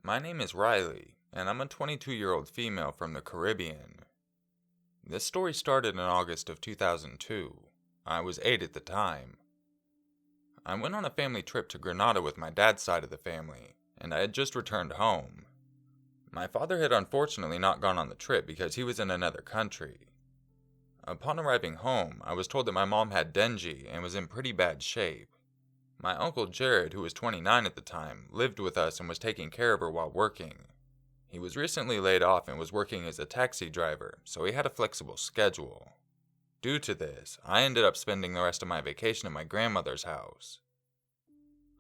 My name is Riley, and I'm a 22-year-old female from the Caribbean. This story started in August of 2002. I was 8 at the time. I went on a family trip to Grenada with my dad's side of the family, and I had just returned home. My father had unfortunately not gone on the trip because he was in another country. Upon arriving home, I was told that my mom had dengue and was in pretty bad shape. My uncle Jared, who was 29 at the time, lived with us and was taking care of her while working. He was recently laid off and was working as a taxi driver, so he had a flexible schedule. Due to this, I ended up spending the rest of my vacation at my grandmother's house.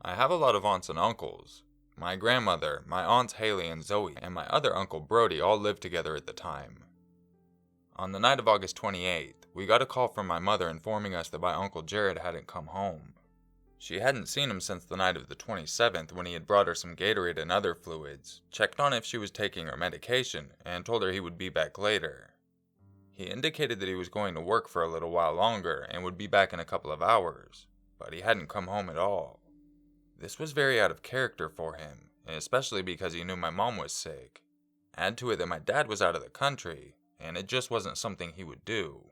I have a lot of aunts and uncles. My grandmother, my aunts Haley and Zoe, and my other uncle Brody all lived together at the time. On the night of August 28th, we got a call from my mother informing us that my uncle Jared hadn't come home. She hadn't seen him since the night of the 27th when he had brought her some Gatorade and other fluids, checked on if she was taking her medication, and told her he would be back later. He indicated that he was going to work for a little while longer and would be back in a couple of hours, but he hadn't come home at all. This was very out of character for him, especially because he knew my mom was sick. Add to it that my dad was out of the country, and it just wasn't something he would do.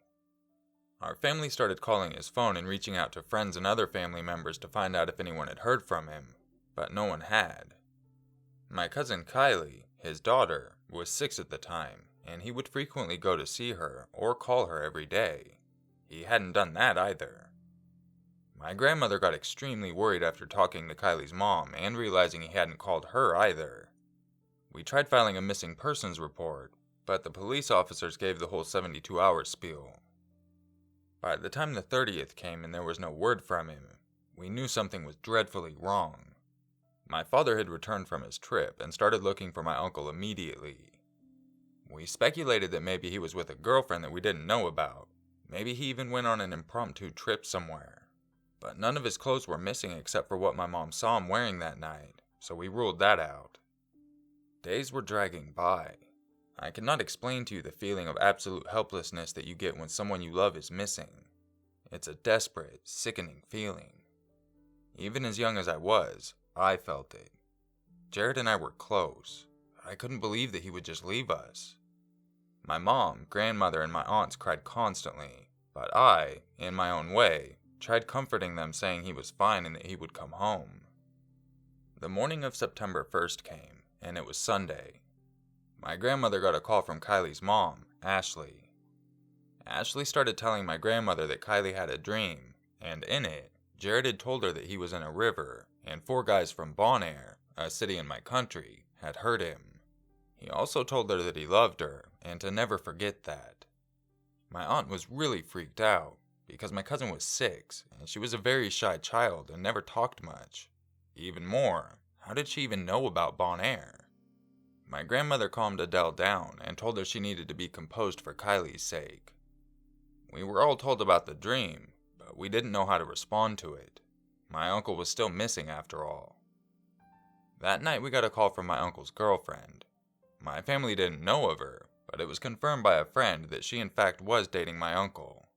Our family started calling his phone and reaching out to friends and other family members to find out if anyone had heard from him, but no one had. My cousin Kylie, his daughter, was 6 at the time, and he would frequently go to see her or call her every day. He hadn't done that either. My grandmother got extremely worried after talking to Kylie's mom and realizing he hadn't called her either. We tried filing a missing persons report, but the police officers gave the whole 72-hour spiel. By the time the 30th came and there was no word from him, we knew something was dreadfully wrong. My father had returned from his trip and started looking for my uncle immediately. We speculated that maybe he was with a girlfriend that we didn't know about. Maybe he even went on an impromptu trip somewhere. But none of his clothes were missing except for what my mom saw him wearing that night, so we ruled that out. Days were dragging by. I cannot explain to you the feeling of absolute helplessness that you get when someone you love is missing. It's a desperate, sickening feeling. Even as young as I was, I felt it. Jared and I were close. I couldn't believe that he would just leave us. My mom, grandmother, and my aunts cried constantly, but I, in my own way, tried comforting them saying he was fine and that he would come home. The morning of September 1st came, and it was Sunday. My grandmother got a call from Kylie's mom, Ashley. Ashley started telling my grandmother that Kylie had a dream, and in it, Jared had told her that he was in a river, and 4 guys from Bonaire, a city in my country, had hurt him. He also told her that he loved her, and to never forget that. My aunt was really freaked out, because my cousin was 6, and she was a very shy child and never talked much. Even more, how did she even know about Bonaire? My grandmother calmed Adele down and told her she needed to be composed for Kylie's sake. We were all told about the dream, but we didn't know how to respond to it. My uncle was still missing after all. That night we got a call from my uncle's girlfriend. My family didn't know of her, but it was confirmed by a friend that she in fact was dating my uncle.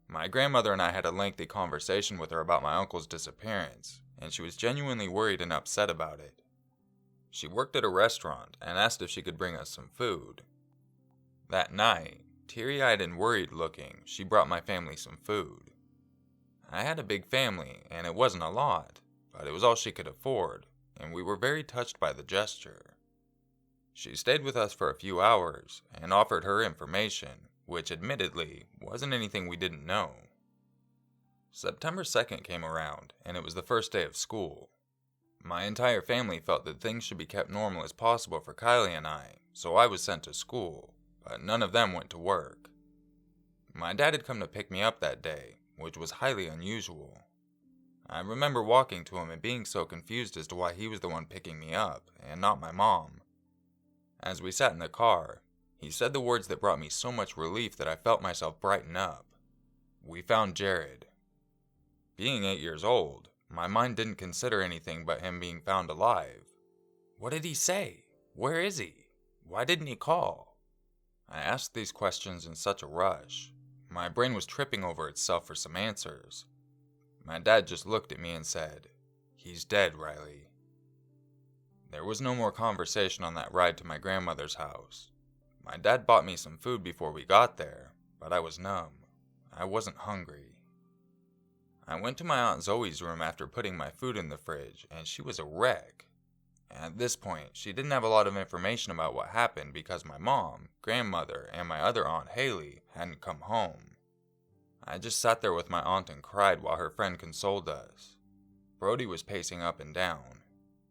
My grandmother and I had a lengthy conversation with her about my uncle's disappearance, and she was genuinely worried and upset about it. She worked at a restaurant and asked if she could bring us some food. That night, teary-eyed and worried looking, she brought my family some food. I had a big family, and it wasn't a lot, but it was all she could afford, and we were very touched by the gesture. She stayed with us for a few hours and offered her information, which admittedly wasn't anything we didn't know. September 2nd came around, and it was the first day of school. My entire family felt that things should be kept normal as possible for Kylie and I, so I was sent to school, but none of them went to work. My dad had come to pick me up that day, which was highly unusual. I remember walking to him and being so confused as to why he was the one picking me up, and not my mom. As we sat in the car, he said the words that brought me so much relief that I felt myself brighten up. We found Jared. Being 8 years old, my mind didn't consider anything but him being found alive. What did he say? Where is he? Why didn't he call? I asked these questions in such a rush. My brain was tripping over itself for some answers. My dad just looked at me and said, "He's dead, Riley." There was no more conversation on that ride to my grandmother's house. My dad bought me some food before we got there, but I was numb. I wasn't hungry. I went to my Aunt Zoe's room after putting my food in the fridge, and she was a wreck. At this point, she didn't have a lot of information about what happened because my mom, grandmother, and my other aunt Haley hadn't come home. I just sat there with my aunt and cried while her friend consoled us. Brody was pacing up and down.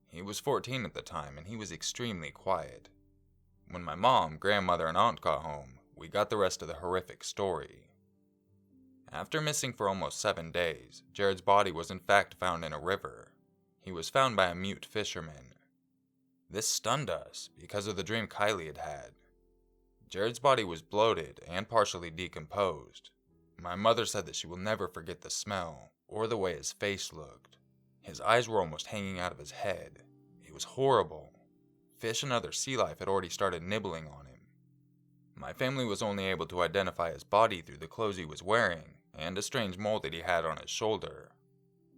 He was 14 at the time, and he was extremely quiet. When my mom, grandmother, and aunt got home, we got the rest of the horrific story. After missing for almost 7 days, Jared's body was in fact found in a river. He was found by a mute fisherman. This stunned us because of the dream Kylie had had. Jared's body was bloated and partially decomposed. My mother said that she will never forget the smell or the way his face looked. His eyes were almost hanging out of his head. It was horrible. Fish and other sea life had already started nibbling on him. My family was only able to identify his body through the clothes he was wearing and a strange mole that he had on his shoulder.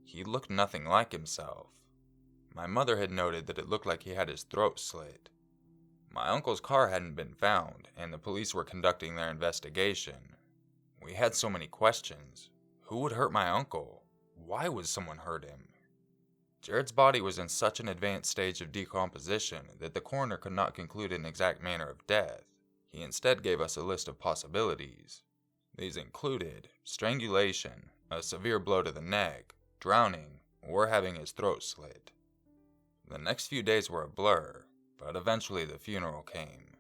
He looked nothing like himself. My mother had noted that it looked like he had his throat slit. My uncle's car hadn't been found, and the police were conducting their investigation. We had so many questions. Who would hurt my uncle? Why would someone hurt him? Jared's body was in such an advanced stage of decomposition that the coroner could not conclude an exact manner of death. He instead gave us a list of possibilities. These included strangulation, a severe blow to the neck, drowning, or having his throat slit. The next few days were a blur, but eventually the funeral came.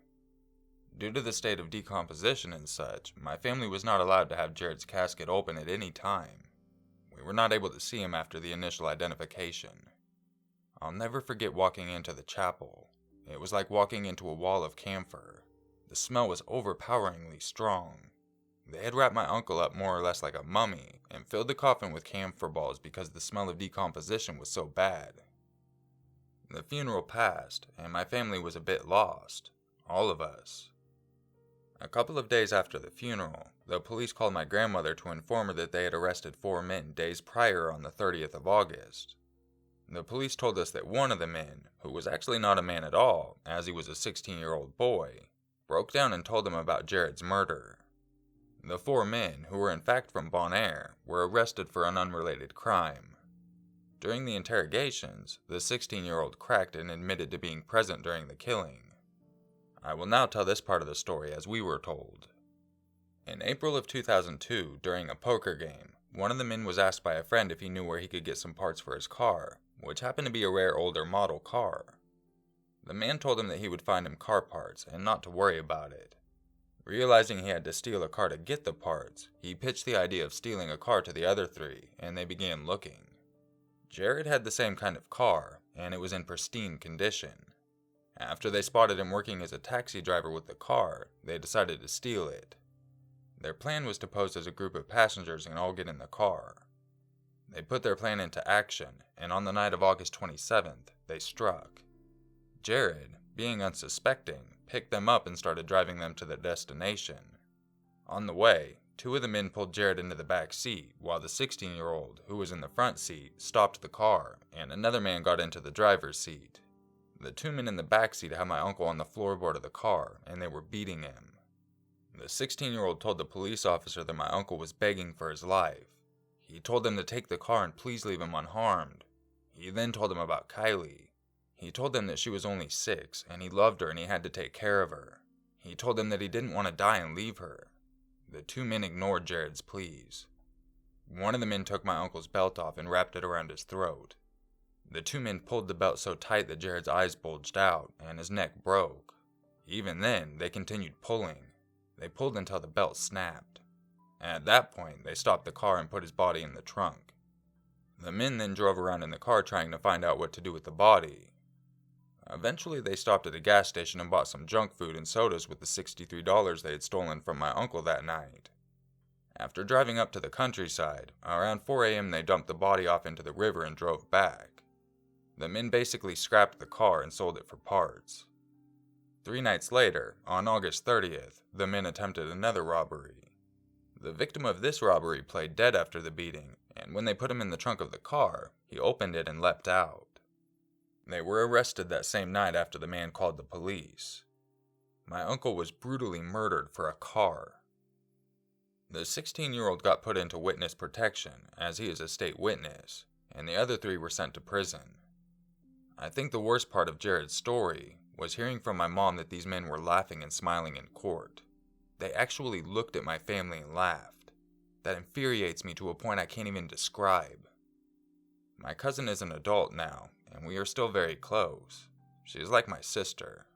Due to the state of decomposition and such, my family was not allowed to have Jared's casket open at any time. We were not able to see him after the initial identification. I'll never forget walking into the chapel. It was like walking into a wall of camphor. The smell was overpoweringly strong. They had wrapped my uncle up more or less like a mummy and filled the coffin with camphor balls because the smell of decomposition was so bad. The funeral passed, and my family was a bit lost. All of us. A couple of days after the funeral, the police called my grandmother to inform her that they had arrested 4 men days prior on the 30th of August. The police told us that one of the men, who was actually not a man at all, as he was a 16-year-old boy, broke down and told them about Jared's murder. The 4 men, who were in fact from Bonaire, were arrested for an unrelated crime. During the interrogations, the 16-year-old cracked and admitted to being present during the killing. I will now tell this part of the story as we were told. In April of 2002, during a poker game, one of the men was asked by a friend if he knew where he could get some parts for his car, which happened to be a rare older model car. The man told him that he would find him car parts and not to worry about it. Realizing he had to steal a car to get the parts, he pitched the idea of stealing a car to the other 3, and they began looking. Jared had the same kind of car, and it was in pristine condition. After they spotted him working as a taxi driver with the car, they decided to steal it. Their plan was to pose as a group of passengers and all get in the car. They put their plan into action, and on the night of August 27th, they struck. Jared, being unsuspecting, picked them up and started driving them to their destination. On the way, 2 of the men pulled Jared into the back seat, while the 16-year-old, who was in the front seat, stopped the car, and another man got into the driver's seat. The 2 men in the back seat had my uncle on the floorboard of the car, and they were beating him. The 16-year-old told the police officer that my uncle was begging for his life. He told them to take the car and please leave him unharmed. He then told them about Kylie. He told them that she was only 6, and he loved her and he had to take care of her. He told them that he didn't want to die and leave her. The 2 men ignored Jared's pleas. One of the men took my uncle's belt off and wrapped it around his throat. The 2 men pulled the belt so tight that Jared's eyes bulged out and his neck broke. Even then, they continued pulling. They pulled until the belt snapped. At that point, they stopped the car and put his body in the trunk. The men then drove around in the car trying to find out what to do with the body. Eventually, they stopped at a gas station and bought some junk food and sodas with the $63 they had stolen from my uncle that night. After driving up to the countryside, around 4 a.m. they dumped the body off into the river and drove back. The men basically scrapped the car and sold it for parts. 3 nights later, on August 30th, the men attempted another robbery. The victim of this robbery played dead after the beating, and when they put him in the trunk of the car, he opened it and leapt out. They were arrested that same night after the man called the police. My uncle was brutally murdered for a car. The 16-year-old got put into witness protection, as he is a state witness, and the other 3 were sent to prison. I think the worst part of Jared's story was hearing from my mom that these men were laughing and smiling in court. They actually looked at my family and laughed. That infuriates me to a point I can't even describe. My cousin is an adult now, and we are still very close. She is like my sister.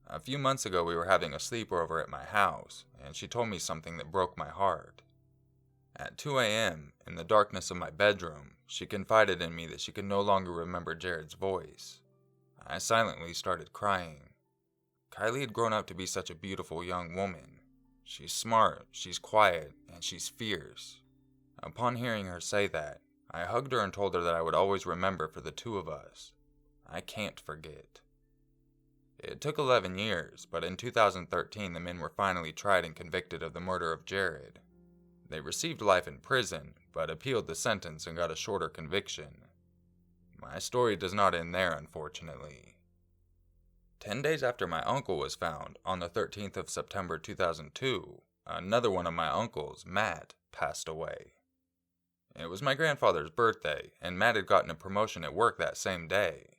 A few months ago we were having a sleepover at my house, and she told me something that broke my heart. At 2 a.m., in the darkness of my bedroom, she confided in me that she could no longer remember Jared's voice. I silently started crying. Kylie had grown up to be such a beautiful young woman. She's smart, she's quiet, and she's fierce. Upon hearing her say that, I hugged her and told her that I would always remember for the 2 of us. I can't forget. It took 11 years, but in 2013 the men were finally tried and convicted of the murder of Jared. They received life in prison, but appealed the sentence and got a shorter conviction. My story does not end there, unfortunately. 10 days after my uncle was found, on the 13th of September 2002, another one of my uncles, Matt, passed away. It was my grandfather's birthday, and Matt had gotten a promotion at work that same day.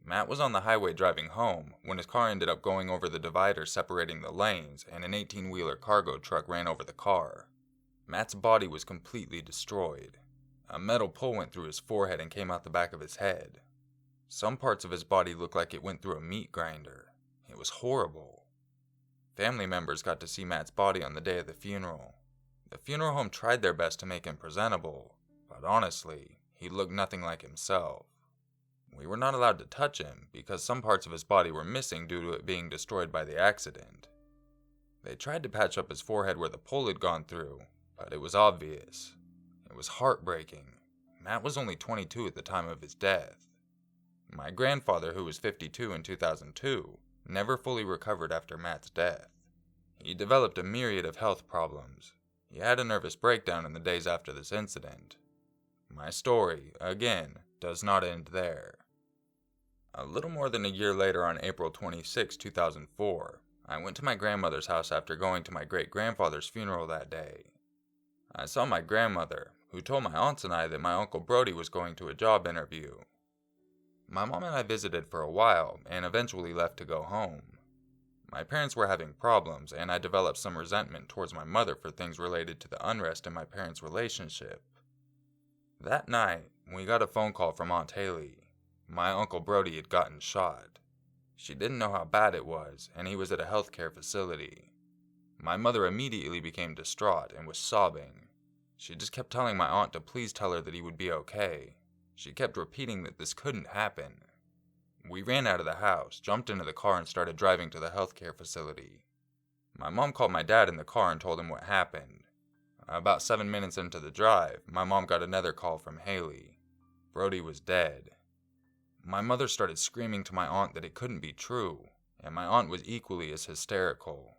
Matt was on the highway driving home when his car ended up going over the divider separating the lanes, and an 18-wheeler cargo truck ran over the car. Matt's body was completely destroyed. A metal pole went through his forehead and came out the back of his head. Some parts of his body looked like it went through a meat grinder. It was horrible. Family members got to see Matt's body on the day of the funeral. The funeral home tried their best to make him presentable, but honestly, he looked nothing like himself. We were not allowed to touch him because some parts of his body were missing due to it being destroyed by the accident. They tried to patch up his forehead where the pole had gone through, but it was obvious. It was heartbreaking. Matt was only 22 at the time of his death. My grandfather, who was 52 in 2002, never fully recovered after Matt's death. He developed a myriad of health problems. He had a nervous breakdown in the days after this incident. My story, again, does not end there. A little more than a year later, on April 26, 2004, I went to my grandmother's house after going to my great-grandfather's funeral that day. I saw my grandmother, who told my aunts and I that my Uncle Brody was going to a job interview. My mom and I visited for a while and eventually left to go home. My parents were having problems, and I developed some resentment towards my mother for things related to the unrest in my parents' relationship. That night, we got a phone call from Aunt Haley. My Uncle Brody had gotten shot. She didn't know how bad it was, and he was at a healthcare facility. My mother immediately became distraught and was sobbing. She just kept telling my aunt to please tell her that he would be okay. She kept repeating that this couldn't happen. We ran out of the house, jumped into the car, and started driving to the healthcare facility. My mom called my dad in the car and told him what happened. About 7 minutes into the drive, my mom got another call from Haley. Brody was dead. My mother started screaming to my aunt that it couldn't be true, and my aunt was equally as hysterical.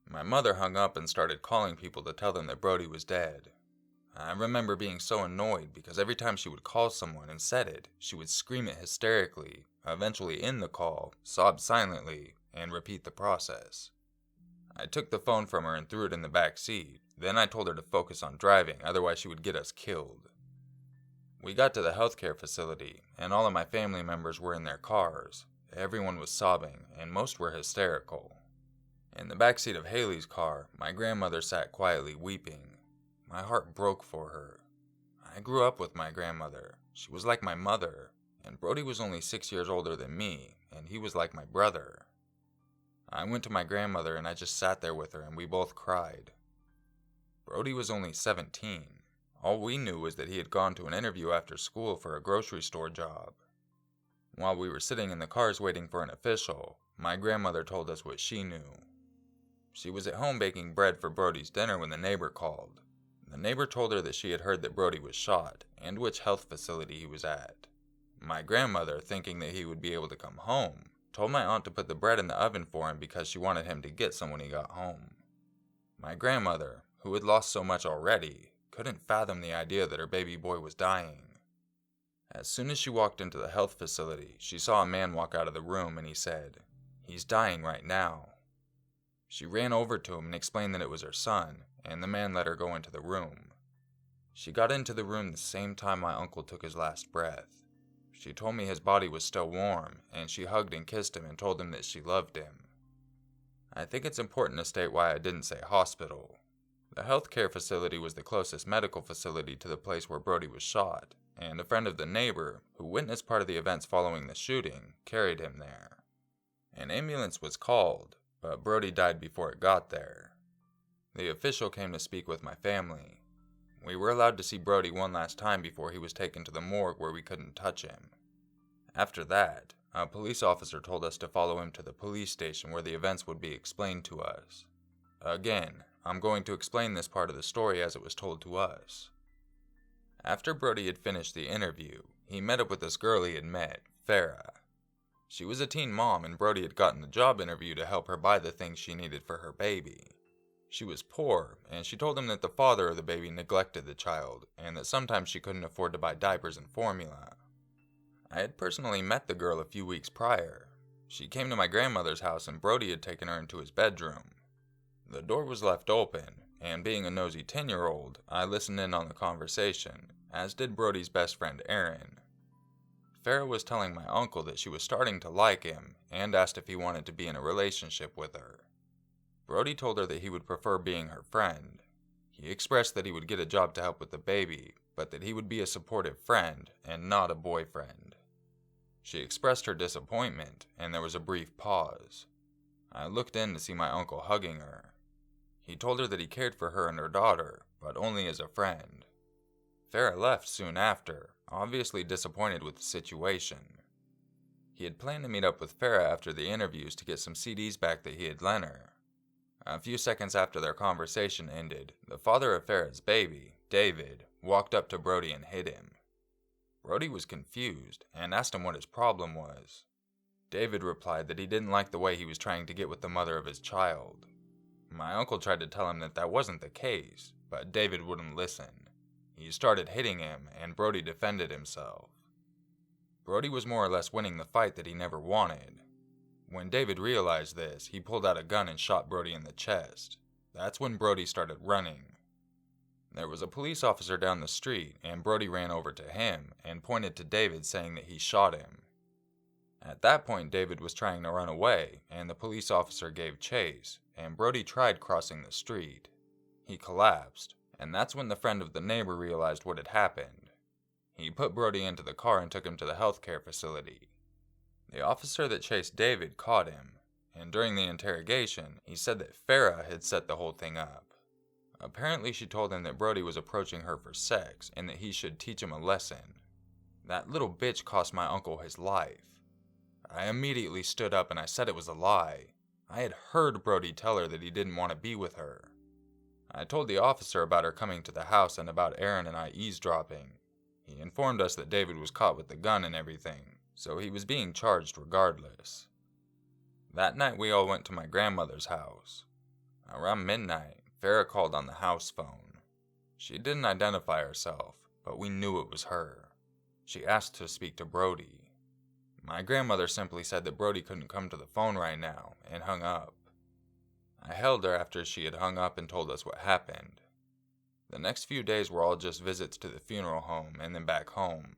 My mother hung up and started calling people to tell them that Brody was dead. I remember being so annoyed because every time she would call someone and said it, she would scream it hysterically, eventually end the call, sob silently, and repeat the process. I took the phone from her and threw it in the back seat. Then I told her to focus on driving, otherwise she would get us killed. We got to the healthcare facility, and all of my family members were in their cars. Everyone was sobbing, and most were hysterical. In the back seat of Haley's car, my grandmother sat quietly weeping. My heart broke for her. I grew up with my grandmother. She was like my mother, and Brody was only 6 years older than me, and he was like my brother. I went to my grandmother and I just sat there with her and we both cried. Brody was only 17. All we knew was that he had gone to an interview after school for a grocery store job. While we were sitting in the cars waiting for an official, my grandmother told us what she knew. She was at home baking bread for Brody's dinner when the neighbor called. The neighbor told her that she had heard that Brody was shot and which health facility he was at. My grandmother, thinking that he would be able to come home, told my aunt to put the bread in the oven for him because she wanted him to get some when he got home. My grandmother, who had lost so much already, couldn't fathom the idea that her baby boy was dying. As soon as she walked into the health facility, she saw a man walk out of the room and he said, "He's dying right now." She ran over to him and explained that it was her son, and the man let her go into the room. She got into the room the same time my uncle took his last breath. She told me his body was still warm, and she hugged and kissed him and told him that she loved him. I think it's important to state why I didn't say hospital. The healthcare facility was the closest medical facility to the place where Brody was shot, and a friend of the neighbor, who witnessed part of the events following the shooting, carried him there. An ambulance was called, but Brody died before it got there. The official came to speak with my family. We were allowed to see Brody one last time before he was taken to the morgue where we couldn't touch him. After that, a police officer told us to follow him to the police station where the events would be explained to us. Again, I'm going to explain this part of the story as it was told to us. After Brody had finished the interview, he met up with this girl he had met, Farah. She was a teen mom and Brody had gotten the job interview to help her buy the things she needed for her baby. She was poor, and she told him that the father of the baby neglected the child, and that sometimes she couldn't afford to buy diapers and formula. I had personally met the girl a few weeks prior. She came to my grandmother's house and Brody had taken her into his bedroom. The door was left open, and being a nosy 10-year-old, I listened in on the conversation, as did Brody's best friend Aaron. Farah was telling my uncle that she was starting to like him, and asked if he wanted to be in a relationship with her. Brody told her that he would prefer being her friend. He expressed that he would get a job to help with the baby, but that he would be a supportive friend, and not a boyfriend. She expressed her disappointment, and there was a brief pause. I looked in to see my uncle hugging her. He told her that he cared for her and her daughter, but only as a friend. Farah left soon after, obviously disappointed with the situation. He had planned to meet up with Farah after the interviews to get some CDs back that he had lent her. A few seconds after their conversation ended, the father of Farah's baby, David, walked up to Brody and hit him. Brody was confused and asked him what his problem was. David replied that he didn't like the way he was trying to get with the mother of his child. My uncle tried to tell him that that wasn't the case, but David wouldn't listen. He started hitting him, and Brody defended himself. Brody was more or less winning the fight that he never wanted. When David realized this, he pulled out a gun and shot Brody in the chest. That's when Brody started running. There was a police officer down the street, and Brody ran over to him and pointed to David, saying that he shot him. At that point, David was trying to run away, and the police officer gave chase, and Brody tried crossing the street. He collapsed, and that's when the friend of the neighbor realized what had happened. He put Brody into the car and took him to the healthcare facility. The officer that chased David caught him, and during the interrogation, he said that Farah had set the whole thing up. Apparently, she told him that Brody was approaching her for sex and that he should teach him a lesson. That little bitch cost my uncle his life. I immediately stood up and I said it was a lie. I had heard Brody tell her that he didn't want to be with her. I told the officer about her coming to the house and about Aaron and I eavesdropping. He informed us that David was caught with the gun and everything, so he was being charged regardless. That night we all went to my grandmother's house. Around midnight, Farah called on the house phone. She didn't identify herself, but we knew it was her. She asked to speak to Brody. My grandmother simply said that Brody couldn't come to the phone right now, and hung up. I held her after she had hung up and told us what happened. The next few days were all just visits to the funeral home and then back home.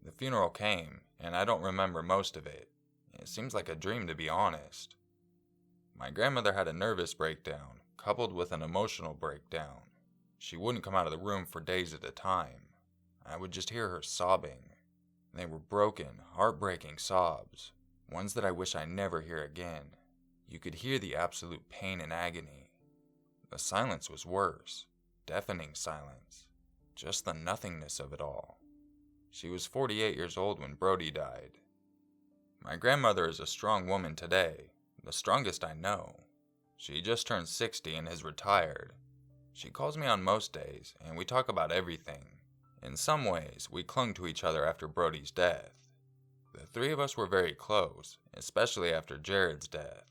The funeral came, and I don't remember most of it. It seems like a dream, to be honest. My grandmother had a nervous breakdown, coupled with an emotional breakdown. She wouldn't come out of the room for days at a time. I would just hear her sobbing. They were broken, heartbreaking sobs, ones that I wish I never hear again. You could hear the absolute pain and agony. The silence was worse, deafening silence, just the nothingness of it all. She was 48 years old when Brody died. My grandmother is a strong woman today, the strongest I know. She just turned 60 and is retired. She calls me on most days, and we talk about everything. In some ways, we clung to each other after Brody's death. The three of us were very close, especially after Jared's death.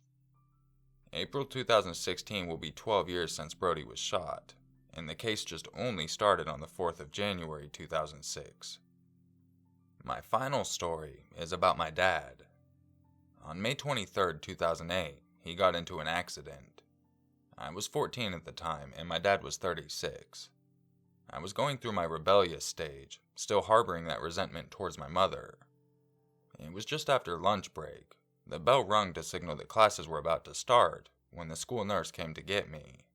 April 2016 will be 12 years since Brody was shot, and the case just only started on the 4th of January 2006. My final story is about my dad. On May 23rd, 2008, he got into an accident. I was 14 at the time, and my dad was 36. I was going through my rebellious stage, still harboring that resentment towards my mother. It was just after lunch break. The bell rung to signal that classes were about to start when the school nurse came to get me.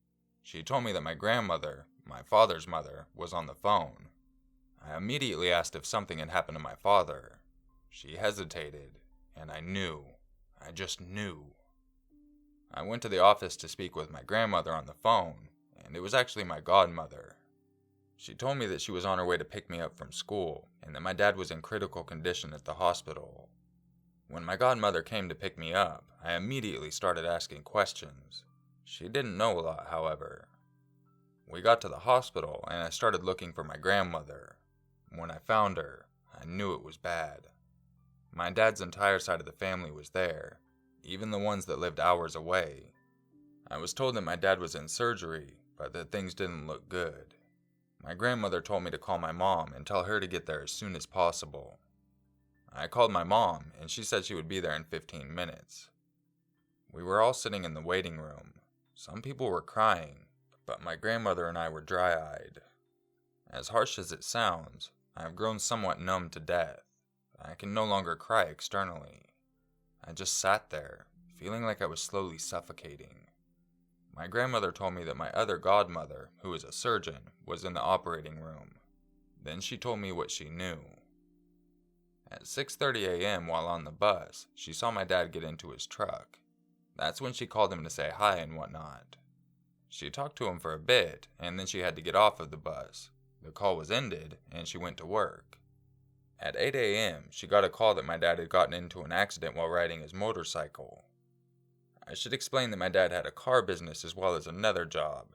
She told me that my grandmother, my father's mother, was on the phone. I immediately asked if something had happened to my father. She hesitated, and I knew. I just knew. I went to the office to speak with my grandmother on the phone, and it was actually my godmother. She told me that she was on her way to pick me up from school, and that my dad was in critical condition at the hospital. When my godmother came to pick me up, I immediately started asking questions. She didn't know a lot, however. We got to the hospital, and I started looking for my grandmother. When I found her, I knew it was bad. My dad's entire side of the family was there, even the ones that lived hours away. I was told that my dad was in surgery, but that things didn't look good. My grandmother told me to call my mom and tell her to get there as soon as possible. I called my mom, and she said she would be there in 15 minutes. We were all sitting in the waiting room. Some people were crying, but my grandmother and I were dry-eyed. As harsh as it sounds, I have grown somewhat numb to death. I can no longer cry externally. I just sat there, feeling like I was slowly suffocating. My grandmother told me that my other godmother, who is a surgeon, was in the operating room. Then she told me what she knew. At 6:30 a.m. while on the bus, she saw my dad get into his truck. That's when she called him to say hi and whatnot. She talked to him for a bit, and then she had to get off of the bus. The call was ended, and she went to work. At 8 a.m., she got a call that my dad had gotten into an accident while riding his motorcycle. I should explain that my dad had a car business as well as another job.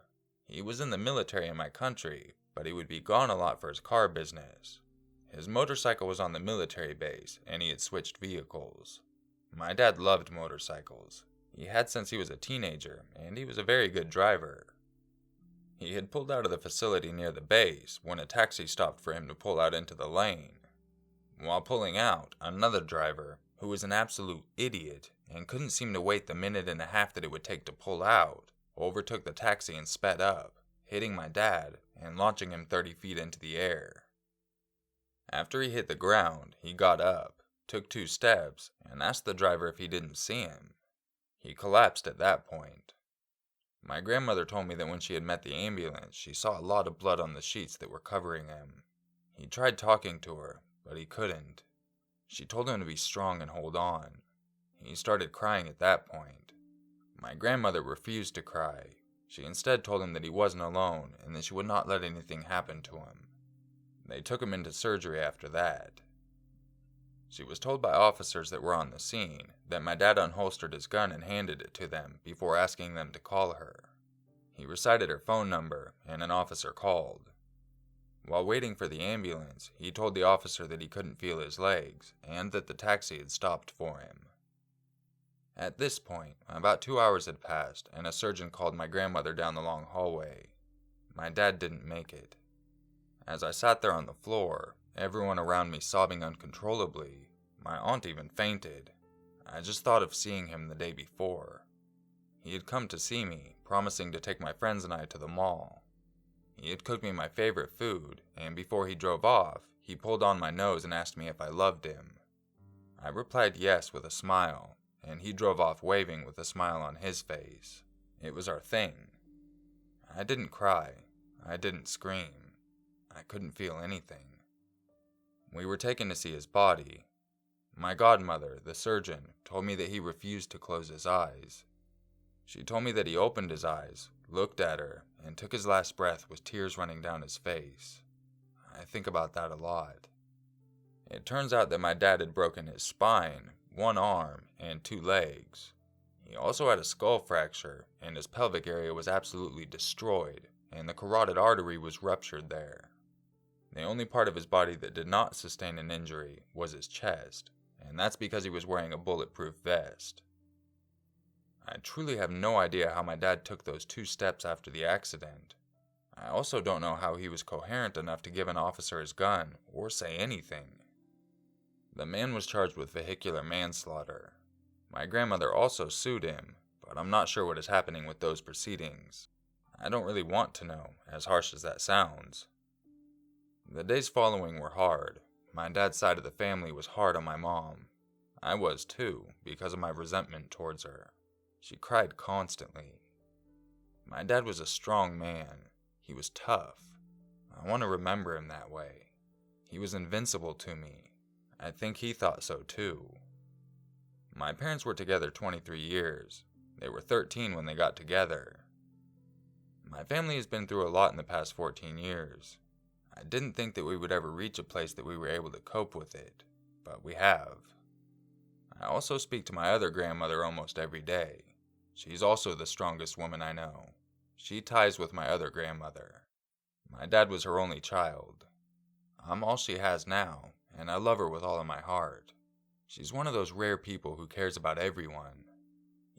He was in the military in my country, but he would be gone a lot for his car business. His motorcycle was on the military base, and he had switched vehicles. My dad loved motorcycles. He had since he was a teenager, and he was a very good driver. He had pulled out of the facility near the base when a taxi stopped for him to pull out into the lane. While pulling out, another driver, who was an absolute idiot and couldn't seem to wait the minute and a half that it would take to pull out, overtook the taxi and sped up, hitting my dad and launching him 30 feet into the air. After he hit the ground, he got up, took 2 steps, and asked the driver if he didn't see him. He collapsed at that point. My grandmother told me that when she had met the ambulance, she saw a lot of blood on the sheets that were covering him. He tried talking to her, but he couldn't. She told him to be strong and hold on. He started crying at that point. My grandmother refused to cry. She instead told him that he wasn't alone and that she would not let anything happen to him. They took him into surgery after that. She was told by officers that were on the scene that my dad unholstered his gun and handed it to them before asking them to call her. He recited her phone number, and an officer called. While waiting for the ambulance, he told the officer that he couldn't feel his legs, and that the taxi had stopped for him. At this point, about 2 hours had passed, and a surgeon called my grandmother down the long hallway. My dad didn't make it. As I sat there on the floor, everyone around me sobbing uncontrollably, my aunt even fainted. I just thought of seeing him the day before. He had come to see me, promising to take my friends and I to the mall. He had cooked me my favorite food, and before he drove off, he pulled on my nose and asked me if I loved him. I replied yes with a smile, and he drove off waving with a smile on his face. It was our thing. I didn't cry. I didn't scream. I couldn't feel anything. We were taken to see his body. My godmother, the surgeon, told me that he refused to close his eyes. She told me that he opened his eyes, looked at her, and took his last breath with tears running down his face. I think about that a lot. It turns out that my dad had broken his spine, 1 arm, and 2 legs. He also had a skull fracture, and his pelvic area was absolutely destroyed, and the carotid artery was ruptured there. The only part of his body that did not sustain an injury was his chest, and that's because he was wearing a bulletproof vest. I truly have no idea how my dad took those 2 steps after the accident. I also don't know how he was coherent enough to give an officer his gun or say anything. The man was charged with vehicular manslaughter. My grandmother also sued him, but I'm not sure what is happening with those proceedings. I don't really want to know, as harsh as that sounds. The days following were hard. My dad's side of the family was hard on my mom. I was too, because of my resentment towards her. She cried constantly. My dad was a strong man. He was tough. I want to remember him that way. He was invincible to me. I think he thought so too. My parents were together 23 years. They were 13 when they got together. My family has been through a lot in the past 14 years. I didn't think that we would ever reach a place that we were able to cope with it, but we have. I also speak to my other grandmother almost every day. She's also the strongest woman I know. She ties with my other grandmother. My dad was her only child. I'm all she has now, and I love her with all of my heart. She's one of those rare people who cares about everyone.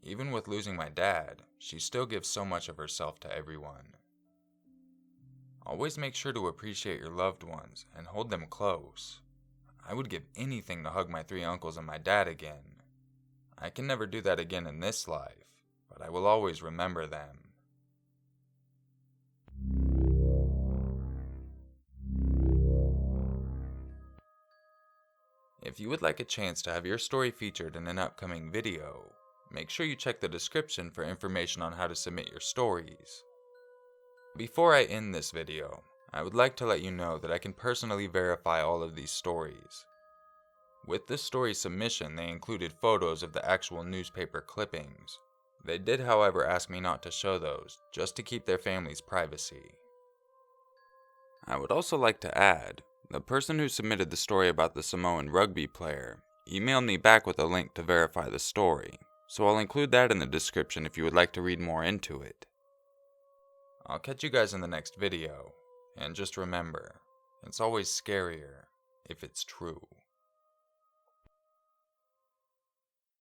Even with losing my dad, she still gives so much of herself to everyone. Always make sure to appreciate your loved ones and hold them close. I would give anything to hug my 3 uncles and my dad again. I can never do that again in this life, but I will always remember them. If you would like a chance to have your story featured in an upcoming video, make sure you check the description for information on how to submit your stories. Before I end this video, I would like to let you know that I can personally verify all of these stories. With this story submission, they included photos of the actual newspaper clippings. They did, however, ask me not to show those, just to keep their family's privacy. I would also like to add, the person who submitted the story about the Samoan rugby player emailed me back with a link to verify the story, so I'll include that in the description if you would like to read more into it. I'll catch you guys in the next video, and just remember, it's always scarier if it's true.